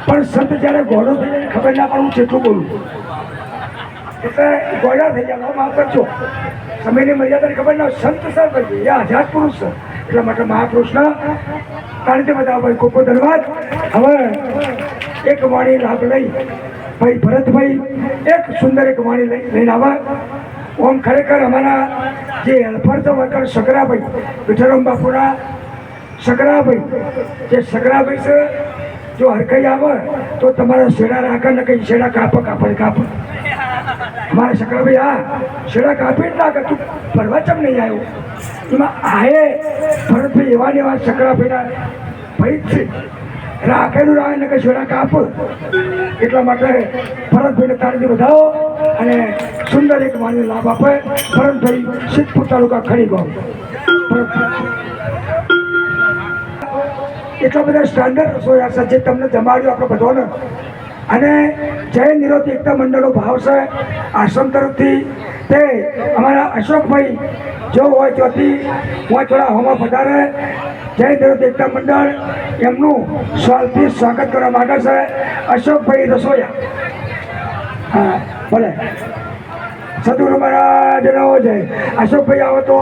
પણ સંત જ્યારે ઘોડો થઈ જાય ખબર ના પડે હું જેટલું બોલું એટલે ગોળા થઈ ગયા માફ કરજો સમયની મર્યાદાની ખબર ના સંત સર પછી એ આઝાદ પુરુષ છે એટલા માટે મહાપુરુષના કારણ કે બધા ભાઈ ખૂબ ધન્યવાદ હવે એક વાણી લાભ લઈ ભાઈ ભરતભાઈ એક સુંદર એક વાણી લઈને આવા ઓમ ખરેખર અમારા જે હેલ્પર તો વર્કર સગરાભાઈ વિઠ્ઠલરામ બાપુના સગરાભાઈ જે સગરાભાઈ છે જો હરખાઈ આવે તો તમારા શેડા રાખે ને કંઈ શેડા કાપડ અમારા સગરાભાઈ હા શેડા કાપી જ નાખે તું ફરવા ચમ નહીં આવ્યો એમાં આએ ભરતભાઈ એવા ને એવા સગરાભાઈના ભાઈ જ છે રાખેલું રાખે ને કંઈ શેડા કાપ એટલા માટે ભરતભાઈને તાળીથી વધાવો અને સુંદર એક વાણીનો લાભ આપે ભરતભાઈ સિદ્ધપુર તાલુકા ખડી ગામ એટલા બધા સ્ટાન્ડર્ડ રસોઈ હશે જે તમને જમાડ્યું આપણે બધાને અને જય નિરોધ એકતા મંડળનો ભાવ છે આશ્રમ તરફથી તે અમારા અશોકભાઈ જો હોય ત્યાંથી હું થોડા હોમાં વધારે જય નિરોધ એકતા મંડળ એમનું સ્વાલથી સ્વાગત કરવા માંગે છે અશોકભાઈ રસોયા હા ભલે સદગુરુ મહારાજનો જય અશોકભાઈ આવો તો